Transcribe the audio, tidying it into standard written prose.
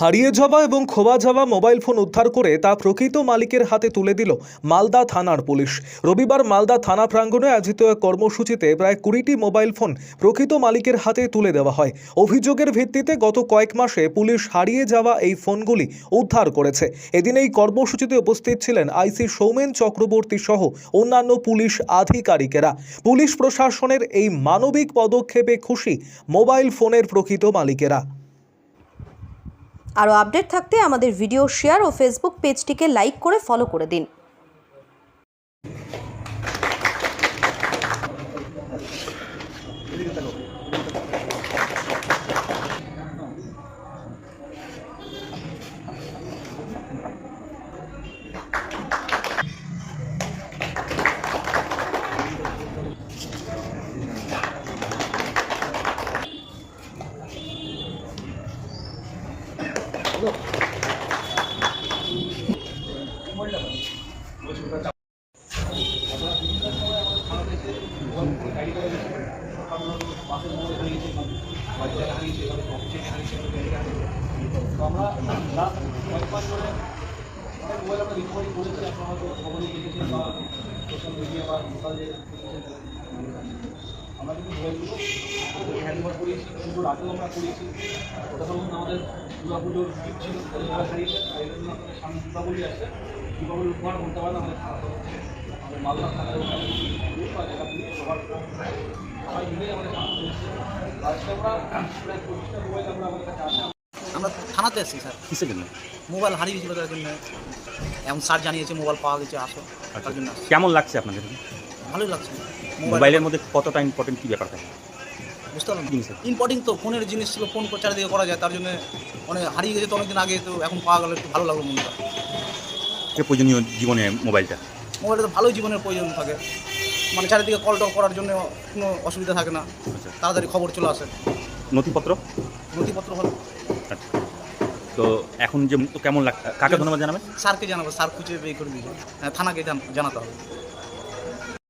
হারিয়ে যাওয়া এবং খোয়া যাওয়া মোবাইল ফোন উদ্ধার করে তা প্রকৃত মালিকের হাতে তুলে দিল মালদা থানার পুলিশ। রবিবার মালদা থানা প্রাঙ্গণে আয়োজিত এক কর্মসূচিতে প্রায় 20টি মোবাইল ফোন প্রকৃত মালিকের হাতে তুলে দেওয়া হয়। অভিযোগের ভিত্তিতে গত কয়েক মাসে পুলিশ হারিয়ে যাওয়া এই ফোনগুলি উদ্ধার করেছে। এদিন এই কর্মসূচিতে উপস্থিত ছিলেন আইসি সৌমেন চক্রবর্তী সহ অন্যান্য পুলিশ আধিকারিকেরা। পুলিশ প্রশাসনের এই মানবিক পদক্ষেপে খুশি মোবাইল ফোনের প্রকৃত মালিকেরা। আরও আপডেট থাকতে আমাদের ভিডিও শেয়ার ও ফেসবুক পেজটিকে লাইক করে ফলো করে দিন। আমরা লাস্ট কয়েক মাস ধরে অনেক মোবাইল আমরা রিকভারি করেছি। আপনারা হয়তো খবরে দেখেছেন বা সোশ্যাল মিডিয়া বা লোকাল যে আমরা কিন্তু মোবাইলগুলো হ্যান্ডওভার করিয়েছি, পুজোর আগেও আমরা করিয়েছি। ওটা ধরুন আমাদের দুর্গা পুজোর গিফট ছিল, মোবাইল হারিয়েছে, এই জন্য আপনাদের সামনে দীপাবলি আসছে, দীপাবলির উপহার বলতে পারেন আমাদের থানা তরফ থেকে, আমাদের মালদা থানার জেলা পুলিশ সবাই মিলে আমাদের সামনে এসেছে। আজকে আমরা প্রায় 25টা মোবাইল আমাদের কাছে আসে। আমরা থানাতে এসেছি স্যার। কিসের জন্য? মোবাইল হারিয়ে গেছিলো তার জন্য এখন স্যার জানিয়েছে মোবাইল পাওয়া গেছে, আসো তার জন্য। কেমন লাগছে আপনাদের? ভালোই লাগছে। মোবাইলের মধ্যে কতটা ইম্পর্টেন্ট কী ব্যাপার থাকে বুঝতে পারলাম। জিনিস ইম্পর্টেন্ট তো ফোনের জিনিস ছিল, ফোন চারিদিকে করা যায়, তার জন্য মানে হারিয়ে গেছে তো অনেকদিন আগে, তো এখন পাওয়া গেলে একটু ভালো লাগলো মনটা। প্রয়োজনীয় জীবনে মোবাইলটা তো ভালোই জীবনের প্রয়োজন থাকে, মানে চারিদিকে কল টল করার জন্য কোনো অসুবিধা থাকে না, তাড়াতাড়ি খবর চলে আসে। নথিপত্র ভালো। আচ্ছা, তো এখন যে কেমন লাগ, কাকে ধন্যবাদ জানাবেন? স্যারকে জানাবো, স্যার খুঁজে বের করে দিয়েছে, থানাকে জানাতে হবে।